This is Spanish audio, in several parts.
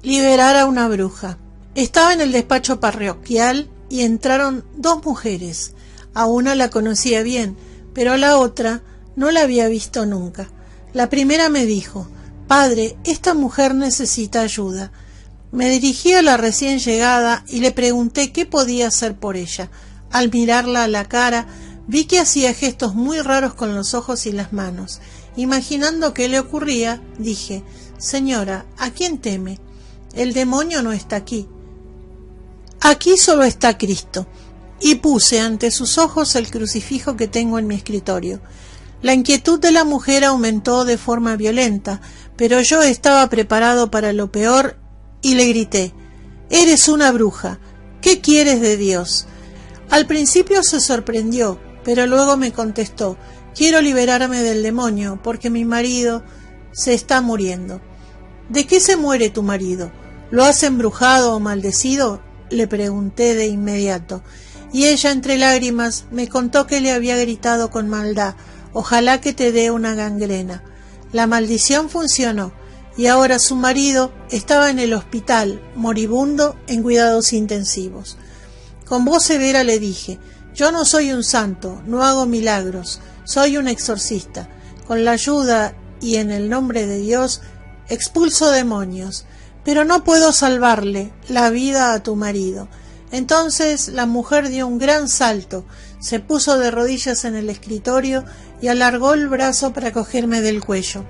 Liberar a una bruja. Estaba en el despacho parroquial y entraron dos mujeres. A una la conocía bien, pero a la otra no la había visto nunca. La primera me dijo: «Padre, esta mujer necesita ayuda». Me dirigí a la recién llegada y le pregunté qué podía hacer por ella. Al mirarla a la cara, vi que hacía gestos muy raros con los ojos y las manos. Imaginando qué le ocurría, dije: «Señora, ¿a quién teme? El demonio no está aquí. Aquí solo está Cristo». Y puse ante sus ojos el crucifijo que tengo en mi escritorio. La inquietud de la mujer aumentó de forma violenta, pero yo estaba preparado para lo peor y le grité: «Eres una bruja. ¿Qué quieres de Dios?». Al principio se sorprendió, pero luego me contestó: «Quiero liberarme del demonio porque mi marido se está muriendo». «¿De qué se muere tu marido? ¿Lo has embrujado o maldecido?», le pregunté de inmediato. Y ella, entre lágrimas, me contó que le había gritado con maldad: «Ojalá que te dé una gangrena». La maldición funcionó, y ahora su marido estaba en el hospital, moribundo, en cuidados intensivos. Con voz severa le dije: «Yo no soy un santo, no hago milagros, soy un exorcista. Con la ayuda y en el nombre de Dios expulso demonios, pero no puedo salvarle la vida a tu marido». Entonces la mujer dio un gran salto, se puso de rodillas en el escritorio y alargó el brazo para cogerme del cuello.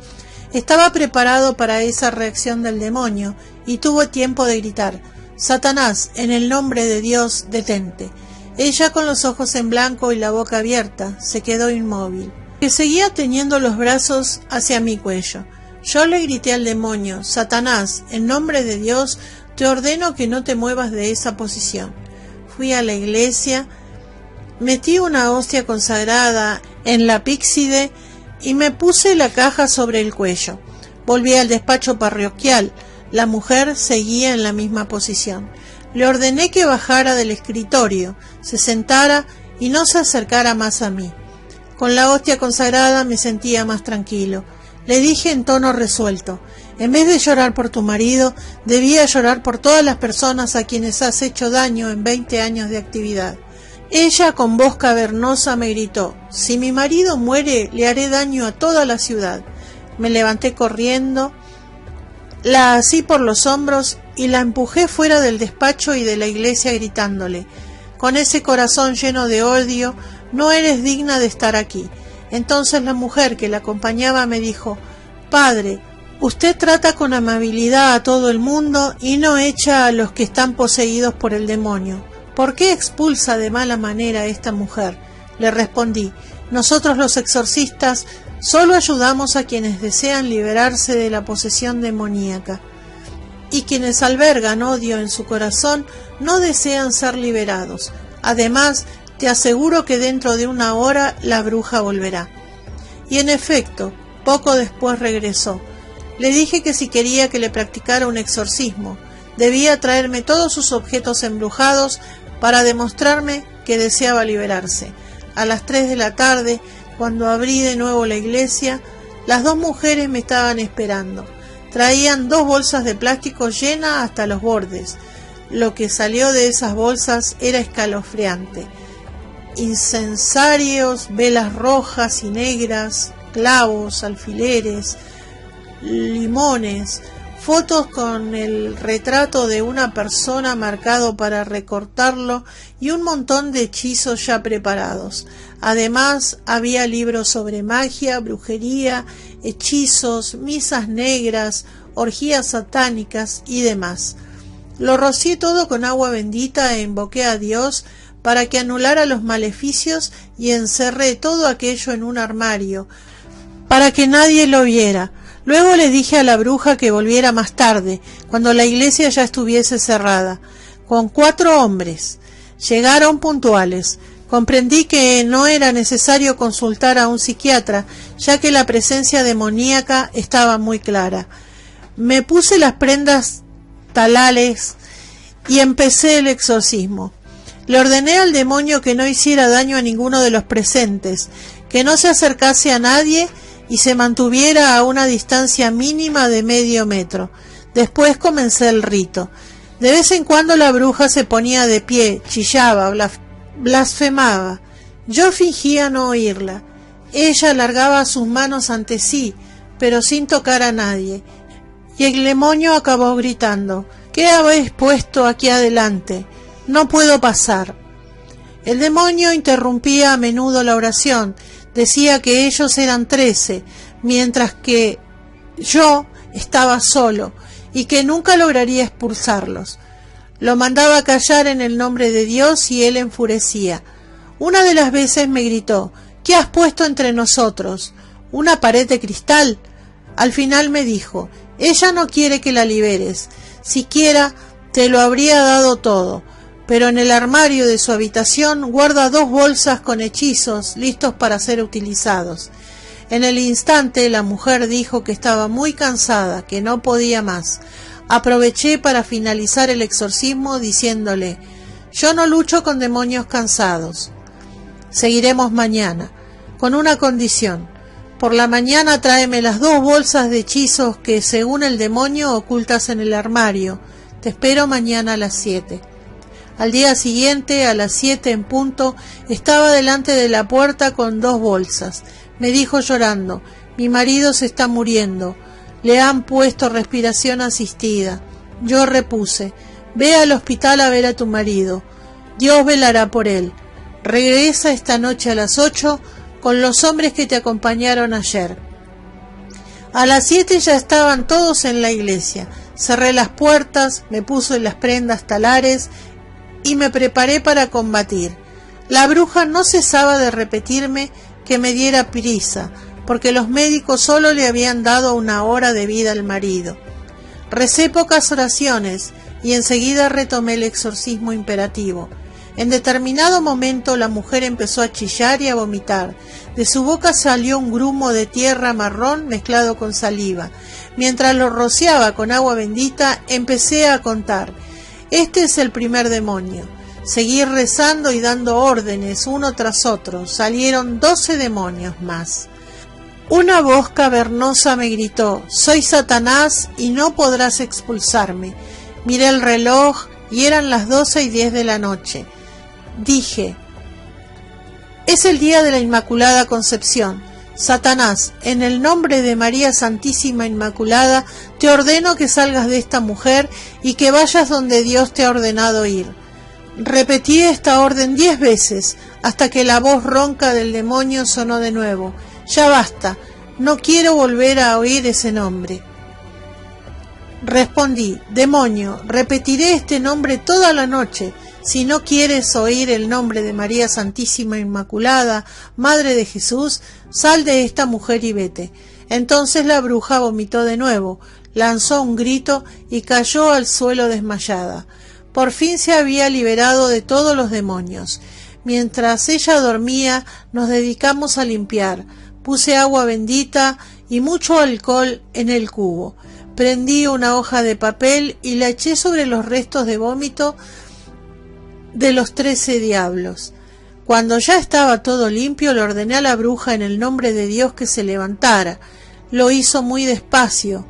Estaba preparado para esa reacción del demonio y tuvo tiempo de gritar: «Satanás, en el nombre de Dios, detente». Ella, con los ojos en blanco y la boca abierta, se quedó inmóvil, que seguía teniendo los brazos hacia mi cuello. Yo le grité al demonio: «Satanás, en nombre de Dios, te ordeno que no te muevas de esa posición». Fui a la iglesia, metí una hostia consagrada en la píxide y me puse la caja sobre el cuello. Volví al despacho parroquial. La mujer seguía en la misma posición. Le ordené que bajara del escritorio, se sentara y no se acercara más a mí. Con la hostia consagrada me sentía más tranquilo. Le dije en tono resuelto: «En vez de llorar por tu marido, debía llorar por todas las personas a quienes has hecho daño en 20 años de actividad». Ella, con voz cavernosa, me gritó: «Si mi marido muere, le haré daño a toda la ciudad». Me levanté corriendo, la así por los hombros y la empujé fuera del despacho y de la iglesia gritándole: «Con ese corazón lleno de odio, no eres digna de estar aquí». Entonces la mujer que la acompañaba me dijo: «Padre, usted trata con amabilidad a todo el mundo y no echa a los que están poseídos por el demonio. ¿Por qué expulsa de mala manera a esta mujer?». Le respondí: «Nosotros los exorcistas solo ayudamos a quienes desean liberarse de la posesión demoníaca, y quienes albergan odio en su corazón no desean ser liberados. Además, te aseguro que dentro de una hora la bruja volverá». Y en efecto, poco después regresó. Le dije que si quería que le practicara un exorcismo, debía traerme todos sus objetos embrujados para demostrarme que deseaba liberarse. A las 3 de la tarde, cuando abrí de nuevo la iglesia, las dos mujeres me estaban esperando. Traían 2 bolsas de plástico llenas hasta los bordes. Lo que salió de esas bolsas era escalofriante: incensarios, velas rojas y negras, clavos, alfileres, limones, fotos con el retrato de una persona marcado para recortarlo y un montón de hechizos ya preparados. Además, había libros sobre magia, brujería, hechizos, misas negras, orgías satánicas y demás. Lo rocié todo con agua bendita e invoqué a Dios para que anulara los maleficios y encerré todo aquello en un armario para que nadie lo viera. Luego le dije a la bruja que volviera más tarde, cuando la iglesia ya estuviese cerrada, con 4 hombres. Llegaron puntuales. Comprendí que no era necesario consultar a un psiquiatra, ya que la presencia demoníaca estaba muy clara. Me puse las prendas talales y empecé el exorcismo. Le ordené al demonio que no hiciera daño a ninguno de los presentes, que no se acercase a nadie y se mantuviera a una distancia mínima de medio metro. Después comencé el rito. De vez en cuando la bruja se ponía de pie, chillaba, blasfemaba. Yo fingía no oírla. Ella alargaba sus manos ante sí, pero sin tocar a nadie. Y el demonio acabó gritando: ¿qué habéis puesto aquí adelante? No puedo pasar. El demonio interrumpía a menudo la oración. Decía que ellos eran 13, mientras que yo estaba solo y que nunca lograría expulsarlos. Lo mandaba a callar en el nombre de Dios y él enfurecía. Una de las veces me gritó: ¿qué has puesto entre nosotros? ¿Una pared de cristal? Al final me dijo: ella no quiere que la liberes, siquiera te lo habría dado todo, pero en el armario de su habitación guarda 2 bolsas con hechizos listos para ser utilizados. En el instante la mujer dijo que estaba muy cansada, que no podía más. Aproveché para finalizar el exorcismo diciéndole: yo no lucho con demonios cansados. Seguiremos mañana, con una condición. Por la mañana tráeme las 2 bolsas de hechizos que, según el demonio, ocultas en el armario. Te espero mañana a las 7. Al día siguiente, a las 7 en punto, estaba delante de la puerta con 2 bolsas. Me dijo llorando: mi marido se está muriendo. Le han puesto respiración asistida. Yo repuse: ve al hospital a ver a tu marido. Dios velará por él. Regresa esta noche a las 8 con los hombres que te acompañaron ayer. A las 7 ya estaban todos en la iglesia. Cerré las puertas, me puse las prendas talares y me preparé para combatir. La bruja no cesaba de repetirme que me diera prisa, porque los médicos solo le habían dado 1 hora de vida al marido. Recé pocas oraciones y enseguida retomé el exorcismo imperativo. En determinado momento la mujer empezó a chillar y a vomitar. De su boca salió un grumo de tierra marrón mezclado con saliva. Mientras lo rociaba con agua bendita, empecé a contar: este es el primer demonio. Seguí rezando y dando órdenes uno tras otro. Salieron 12 demonios más. Una voz cavernosa me gritó: soy Satanás y no podrás expulsarme. Miré el reloj y eran las 12:10 de la noche. Dije: es el día de la Inmaculada Concepción. Satanás, en el nombre de María Santísima Inmaculada, te ordeno que salgas de esta mujer y que vayas donde Dios te ha ordenado ir. Repetí esta orden 10 veces, hasta que la voz ronca del demonio sonó de nuevo: ya basta, no quiero volver a oír ese nombre. Respondí: demonio, repetiré este nombre toda la noche. Si no quieres oír el nombre de María Santísima Inmaculada, Madre de Jesús, sal de esta mujer y vete. Entonces la bruja vomitó de nuevo, lanzó un grito y cayó al suelo desmayada. Por fin se había liberado de todos los demonios. Mientras ella dormía, nos dedicamos a limpiar. Puse agua bendita y mucho alcohol en el cubo. Prendí una hoja de papel y la eché sobre los restos de vómito de los 13 diablos. Cuando ya estaba todo limpio, le ordené a la bruja en el nombre de Dios que se levantara. Lo hizo muy despacio,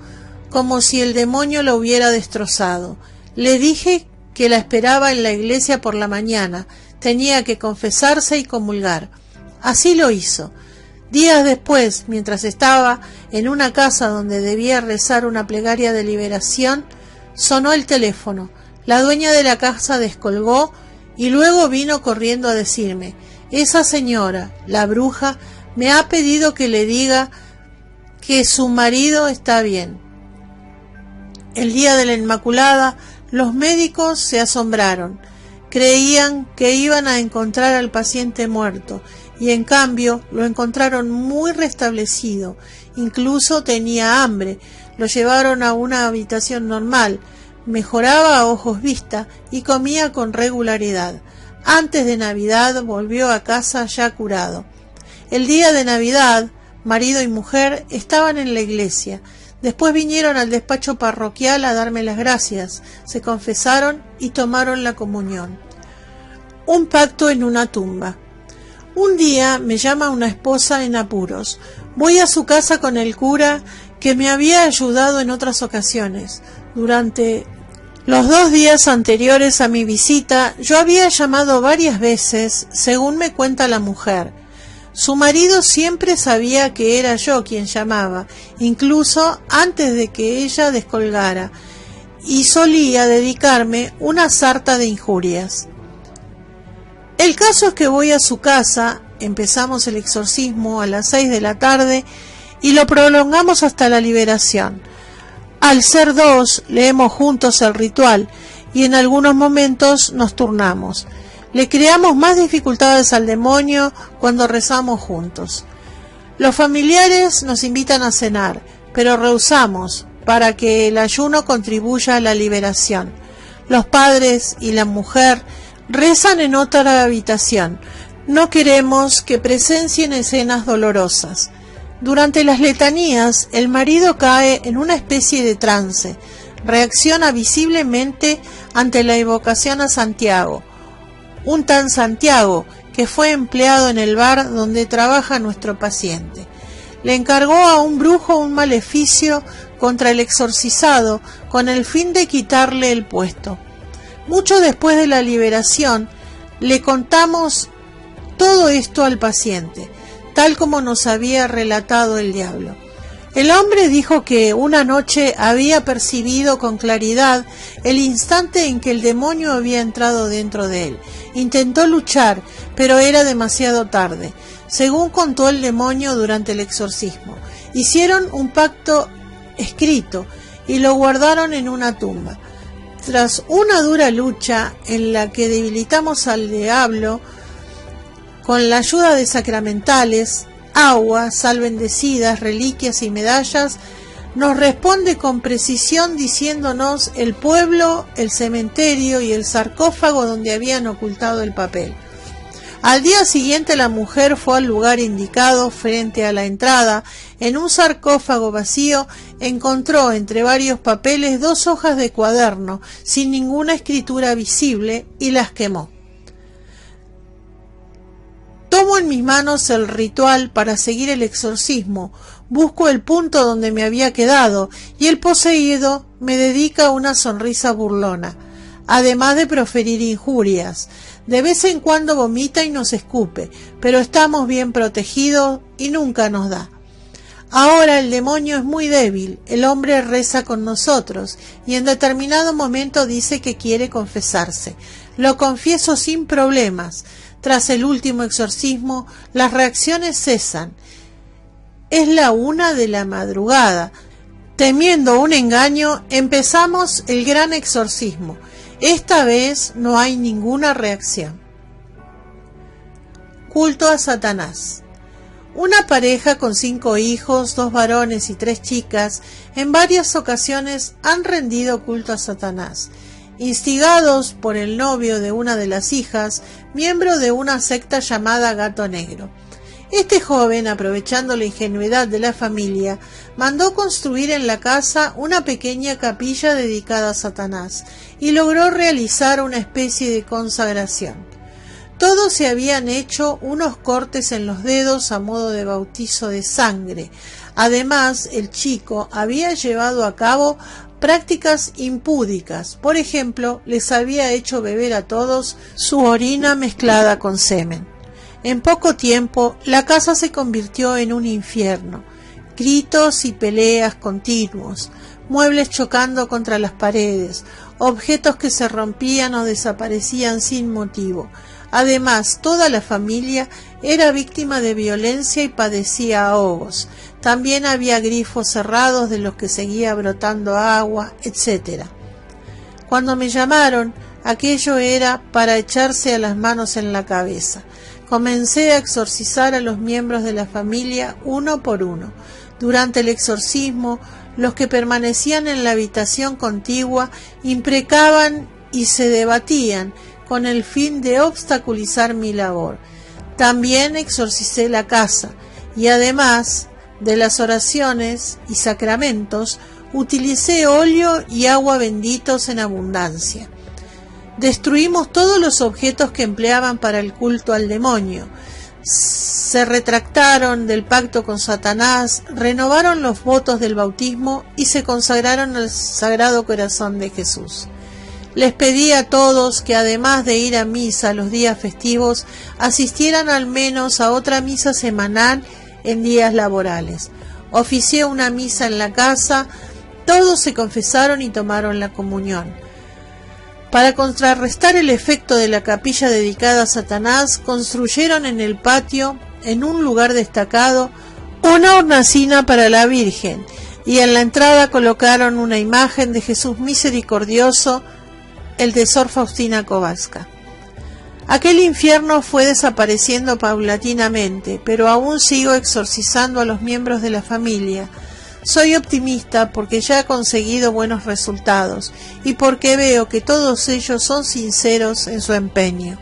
como si el demonio lo hubiera destrozado. Le dije que la esperaba en la iglesia por la mañana. Tenía que confesarse y comulgar. Así lo hizo. Días después, mientras estaba en una casa donde debía rezar una plegaria de liberación, sonó el teléfono. La dueña de la casa descolgó y luego vino corriendo a decirme: esa señora, la bruja, me ha pedido que le diga que su marido está bien. El día de la Inmaculada, los médicos se asombraron. Creían que iban a encontrar al paciente muerto, y en cambio lo encontraron muy restablecido. Incluso tenía hambre. Lo llevaron a una habitación normal. Mejoraba a ojos vista y comía con regularidad. Antes de Navidad volvió a casa ya curado. El día de Navidad, marido y mujer estaban en la iglesia. Después vinieron al despacho parroquial a darme las gracias. Se confesaron y tomaron la comunión. Un pacto en una tumba. Un día me llama una esposa en apuros. Voy a su casa con el cura que me había ayudado en otras ocasiones. Durante los 2 días anteriores a mi visita, yo había llamado varias veces, según me cuenta la mujer. Su marido siempre sabía que era yo quien llamaba, incluso antes de que ella descolgara, y solía dedicarme una sarta de injurias. El caso es que voy a su casa, empezamos el exorcismo a las 6 de la tarde y lo prolongamos hasta la liberación. Al ser 2, leemos juntos el ritual y en algunos momentos nos turnamos. Le creamos más dificultades al demonio cuando rezamos juntos. Los familiares nos invitan a cenar, pero rehusamos para que el ayuno contribuya a la liberación. Los padres y la mujer rezan en otra habitación. No queremos que presencien escenas dolorosas. Durante las letanías, el marido cae en una especie de trance. Reacciona visiblemente ante la evocación a Santiago, un tan Santiago que fue empleado en el bar donde trabaja nuestro paciente. Le encargó a un brujo un maleficio contra el exorcizado con el fin de quitarle el puesto. Mucho después de la liberación, le contamos todo esto al paciente, tal como nos había relatado el diablo. El hombre dijo que una noche había percibido con claridad el instante en que el demonio había entrado dentro de él. Intentó luchar, pero era demasiado tarde, según contó el demonio durante el exorcismo. Hicieron un pacto escrito y lo guardaron en una tumba. Tras una dura lucha en la que debilitamos al diablo con la ayuda de sacramentales, agua, sal bendecidas, reliquias y medallas, nos responde con precisión diciéndonos el pueblo, el cementerio y el sarcófago donde habían ocultado el papel. Al día siguiente la mujer fue al lugar indicado. Frente a la entrada, en un sarcófago vacío, encontró entre varios papeles 2 hojas de cuaderno sin ninguna escritura visible y las quemó. Tomo en mis manos el ritual para seguir el exorcismo, busco el punto donde me había quedado y el poseído me dedica una sonrisa burlona, además de proferir injurias. De vez en cuando vomita y nos escupe, pero estamos bien protegidos y nunca nos da. Ahora el demonio es muy débil, el hombre reza con nosotros y en determinado momento dice que quiere confesarse. Lo confieso sin problemas. Tras el último exorcismo, las reacciones cesan. Es la 1 de la madrugada. Temiendo un engaño, empezamos el gran exorcismo. Esta vez no hay ninguna reacción. Culto a Satanás. Una pareja con 5 hijos, 2 varones y 3 chicas, en varias ocasiones han rendido culto a Satanás. Instigados por el novio de una de las hijas, miembro de una secta llamada Gato Negro. Este joven, aprovechando la ingenuidad de la familia, mandó construir en la casa una pequeña capilla dedicada a Satanás y logró realizar una especie de consagración. Todos se habían hecho unos cortes en los dedos a modo de bautizo de sangre. Además, el chico había llevado a cabo prácticas impúdicas. Por ejemplo, les había hecho beber a todos su orina mezclada con semen. En poco tiempo, la casa se convirtió en un infierno. Gritos y peleas continuos, muebles chocando contra las paredes, objetos que se rompían o desaparecían sin motivo. Además, toda la familia era víctima de violencia y padecía ahogos. También había grifos cerrados de los que seguía brotando agua, etc. Cuando me llamaron, aquello era para echarse a las manos en la cabeza. Comencé a exorcizar a los miembros de la familia uno por uno. Durante el exorcismo, los que permanecían en la habitación contigua imprecaban y se debatían con el fin de obstaculizar mi labor. También exorcicé la casa y además de las oraciones y sacramentos, utilicé óleo y agua benditos en abundancia. Destruimos todos los objetos que empleaban para el culto al demonio. se retractaron del pacto con Satanás, renovaron los votos del bautismo y se consagraron al Sagrado Corazón de Jesús. Les pedí a todos que, además de ir a misa los días festivos, asistieran al menos a otra misa semanal en días laborales. Oficié una misa en la casa, todos se confesaron y tomaron la comunión. Para contrarrestar el efecto de la capilla dedicada a Satanás, construyeron en el patio, en un lugar destacado, una hornacina para la Virgen, y en la entrada colocaron una imagen de Jesús misericordioso, el de Sor Faustina Kowalska. Aquel infierno fue desapareciendo paulatinamente, pero aún sigo exorcizando a los miembros de la familia. Soy optimista porque ya he conseguido buenos resultados y porque veo que todos ellos son sinceros en su empeño.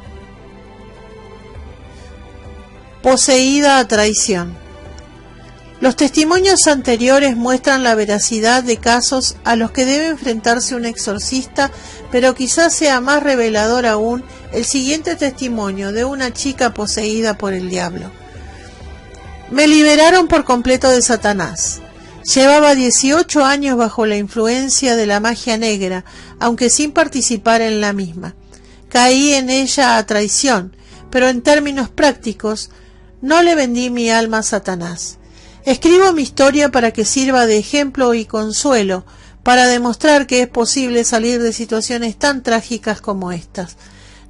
Poseída a traición. Los testimonios anteriores muestran la veracidad de casos a los que debe enfrentarse un exorcista, pero quizás sea más revelador aún el siguiente testimonio de una chica poseída por el diablo. Me liberaron por completo de Satanás. Llevaba 18 años bajo la influencia de la magia negra, aunque sin participar en la misma. Caí en ella a traición, pero en términos prácticos, no le vendí mi alma a Satanás. Escribo mi historia para que sirva de ejemplo y consuelo, para demostrar que es posible salir de situaciones tan trágicas como estas.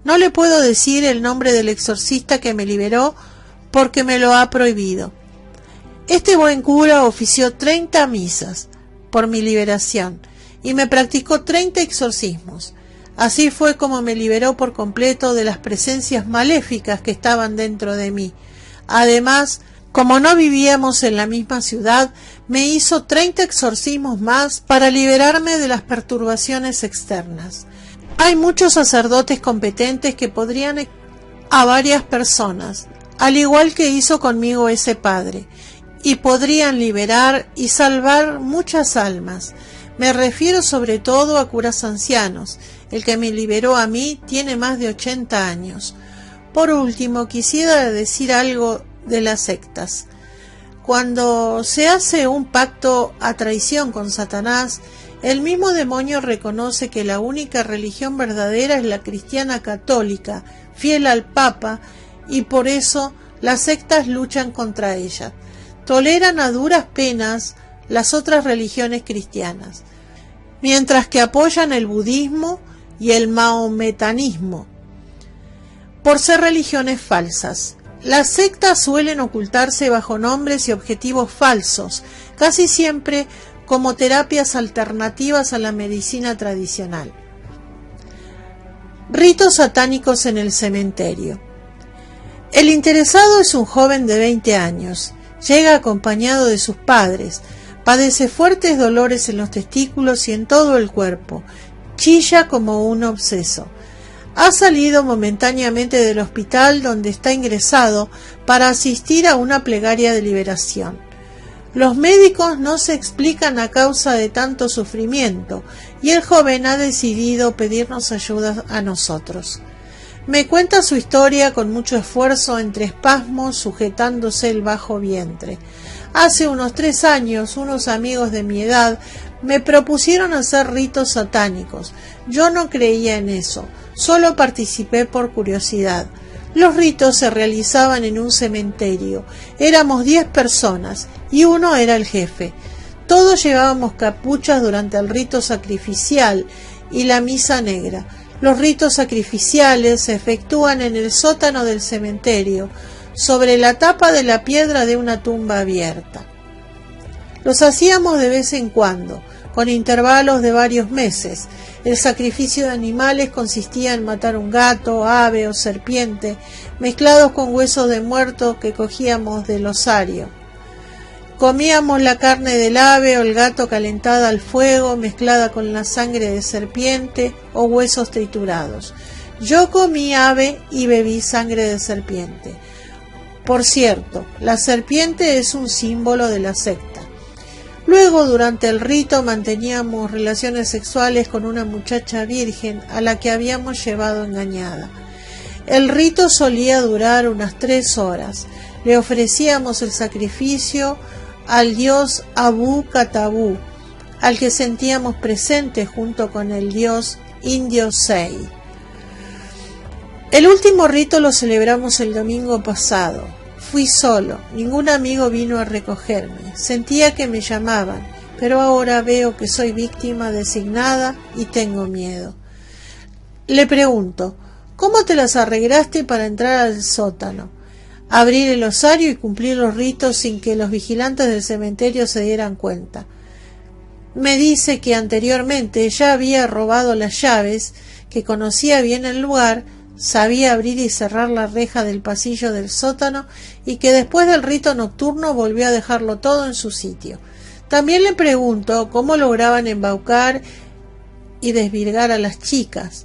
No le puedo decir el nombre del exorcista que me liberó porque me lo ha prohibido. Este buen cura ofició 30 misas por mi liberación y me practicó 30 exorcismos. Así fue como me liberó por completo de las presencias maléficas que estaban dentro de mí. Además, como no vivíamos en la misma ciudad, me hizo 30 exorcismos más para liberarme de las perturbaciones externas. Hay muchos sacerdotes competentes que podrían a varias personas, al igual que hizo conmigo ese padre, y podrían liberar y salvar muchas almas. Me refiero sobre todo a curas ancianos. El que me liberó a mí tiene más de 80 años. Por último, quisiera decir algo de las sectas. Cuando se hace un pacto a traición con Satanás, el mismo demonio reconoce que la única religión verdadera es la cristiana católica, fiel al Papa, y por eso las sectas luchan contra ella. Toleran a duras penas las otras religiones cristianas, mientras que apoyan el budismo y el mahometanismo por ser religiones falsas. Las sectas suelen ocultarse bajo nombres y objetivos falsos, casi siempre como terapias alternativas a la medicina tradicional. Ritos satánicos en el cementerio. El interesado es un joven de 20 años. Llega acompañado de sus padres. Padece fuertes dolores en los testículos y en todo el cuerpo. Chilla como un obseso. Ha salido momentáneamente del hospital donde está ingresado para asistir a una plegaria de liberación. Los médicos no se explican a causa de tanto sufrimiento y el joven ha decidido pedirnos ayuda a nosotros. Me cuenta su historia con mucho esfuerzo, entre espasmos, sujetándose el bajo vientre. Hace unos 3 años, unos amigos de mi edad me propusieron hacer ritos satánicos. Yo no creía en eso, solo participé por curiosidad. Los ritos se realizaban en un cementerio. Éramos 10 personas y uno era el jefe. Todos llevábamos capuchas durante el rito sacrificial y la misa negra. Los ritos sacrificiales se efectúan en el sótano del cementerio, sobre la tapa de la piedra de una tumba abierta. Los hacíamos de vez en cuando, con intervalos de varios meses. El sacrificio de animales consistía en matar un gato, ave o serpiente, mezclados con huesos de muerto que cogíamos del osario. Comíamos la carne del ave o el gato calentada al fuego, mezclada con la sangre de serpiente o huesos triturados. Yo comí ave y bebí sangre de serpiente. Por cierto, la serpiente es un símbolo de la secta. Luego, durante el rito, manteníamos relaciones sexuales con una muchacha virgen a la que habíamos llevado engañada. El rito solía durar unas 3 horas. Le ofrecíamos el sacrificio al dios Abu-Katabú, al que sentíamos presente junto con el dios indio Sei. El último rito lo celebramos el domingo pasado. Fui solo, ningún amigo vino a recogerme. Sentía que me llamaban, pero ahora veo que soy víctima designada y tengo miedo. Le pregunto, ¿cómo te las arreglaste para entrar al sótano, abrir el osario y cumplir los ritos sin que los vigilantes del cementerio se dieran cuenta? Me dice que anteriormente ya había robado las llaves, que conocía bien el lugar, sabía abrir y cerrar la reja del pasillo del sótano y que después del rito nocturno volvió a dejarlo todo en su sitio. También le pregunto cómo lograban embaucar y desvirgar a las chicas.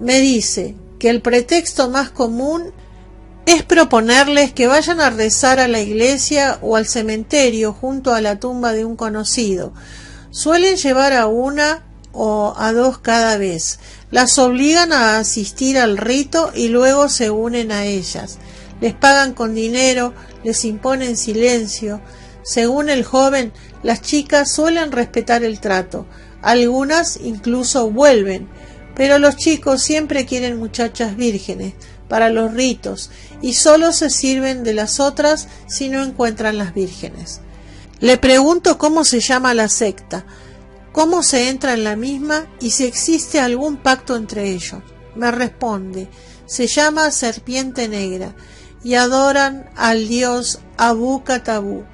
Me dice que el pretexto más común es proponerles que vayan a rezar a la iglesia o al cementerio junto a la tumba de un conocido. Suelen llevar a una o a 2 cada vez. Las obligan a asistir al rito y luego se unen a ellas. Les pagan con dinero, les imponen silencio. Según el joven, las chicas suelen respetar el trato. Algunas incluso vuelven, pero los chicos siempre quieren muchachas vírgenes para los ritos y solo se sirven de las otras si no encuentran las vírgenes. Le pregunto cómo se llama la secta, cómo se entra en la misma y si existe algún pacto entre ellos. Me responde, se llama Serpiente Negra y adoran al dios Abu-Katabú.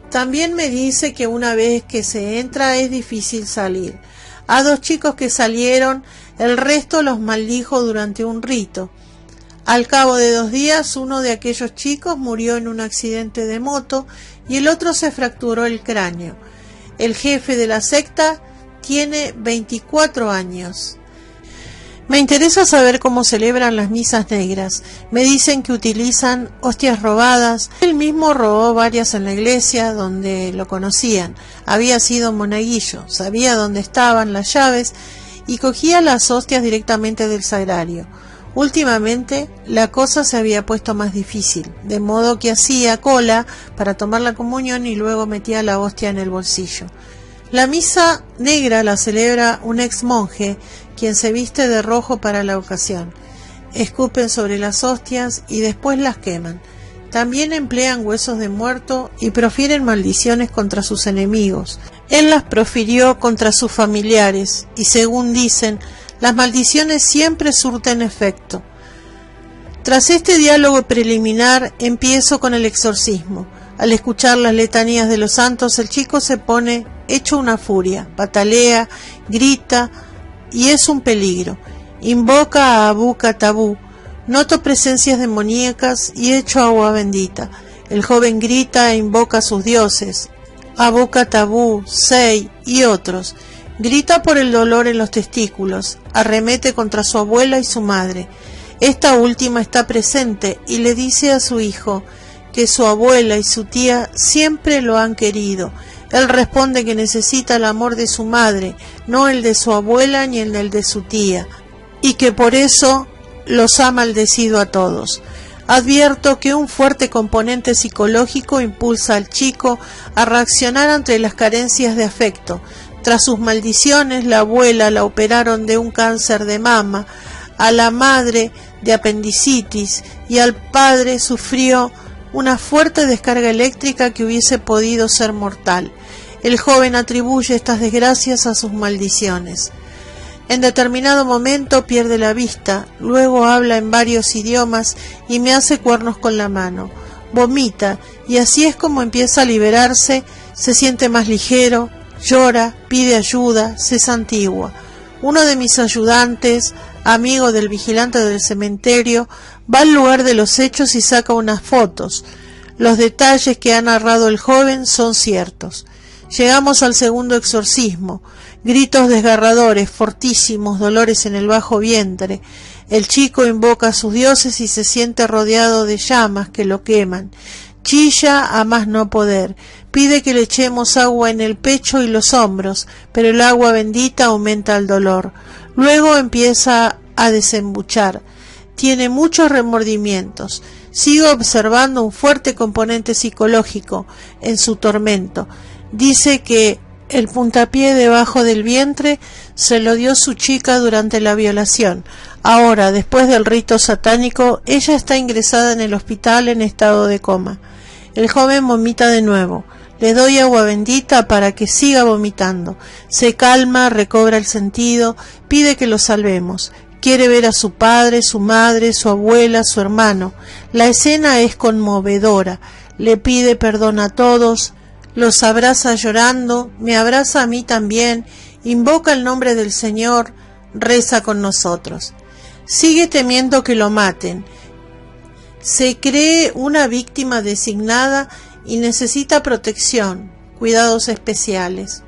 También me dice que una vez que se entra es difícil salir. A 2 chicos que salieron, el resto los maldijo durante un rito. Al cabo de 2 días, uno de aquellos chicos murió en un accidente de moto y el otro se fracturó el cráneo. El jefe de la secta tiene 24 años. Me interesa saber cómo celebran las misas negras. Me dicen que utilizan hostias robadas. Él mismo robó varias en la iglesia donde lo conocían. Había sido monaguillo, sabía dónde estaban las llaves y cogía las hostias directamente del sagrario. Últimamente la cosa se había puesto más difícil, de modo que hacía cola para tomar la comunión y luego metía la hostia en el bolsillo. La misa negra la celebra un ex monje, quien se viste de rojo para la ocasión. Escupen sobre las hostias y después las queman. También emplean huesos de muerto y profieren maldiciones contra sus enemigos. Él las profirió contra sus familiares y, según dicen, las maldiciones siempre surten efecto. Tras este diálogo preliminar empiezo con el exorcismo. Al escuchar las letanías de los santos, el chico se pone hecho una furia, patalea, grita y es un peligro. Invoca a Abu-Katabú. Noto presencias demoníacas y echo agua bendita. El joven grita e invoca a sus dioses, Abu-Katabú, Sei y otros. Grita por el dolor en los testículos, arremete contra su abuela y su madre. Esta última está presente y le dice a su hijo que su abuela y su tía siempre lo han querido. Él responde que necesita el amor de su madre, no el de su abuela ni el de su tía, y que por eso los ha maldecido a todos. Advierto que un fuerte componente psicológico impulsa al chico a reaccionar ante las carencias de afecto. Tras sus maldiciones, la abuela la operaron de un cáncer de mama, a la madre de apendicitis y al padre sufrió una fuerte descarga eléctrica que hubiese podido ser mortal. El joven atribuye estas desgracias a sus maldiciones. En determinado momento pierde la vista, luego habla en varios idiomas y me hace cuernos con la mano. Vomita y así es como empieza a liberarse, se siente más ligero, llora, pide ayuda, se santigua. Uno de mis ayudantes, amigo del vigilante del cementerio, va al lugar de los hechos y saca unas fotos. Los detalles que ha narrado el joven son ciertos. Llegamos al segundo exorcismo. Gritos desgarradores, fortísimos, dolores en el bajo vientre. El chico invoca a sus dioses y se siente rodeado de llamas que lo queman. Chilla a más no poder. Pide que le echemos agua en el pecho y los hombros, pero el agua bendita aumenta el dolor. Luego empieza a desembuchar. tiene muchos remordimientos. Sigo observando un fuerte componente psicológico en su tormento. Dice que el puntapié debajo del vientre se lo dio su chica durante la violación. Ahora, después del rito satánico, ella está ingresada en el hospital en estado de coma. El joven vomita de nuevo. Le doy agua bendita para que siga vomitando. Se calma, recobra el sentido, pide que lo salvemos. Quiere ver a su padre, su madre, su abuela, su hermano. La escena es conmovedora. Le pide perdón a todos, los abraza llorando, me abraza a mí también, invoca el nombre del Señor, reza con nosotros. Sigue temiendo que lo maten. Se cree una víctima designada y necesita protección, cuidados especiales.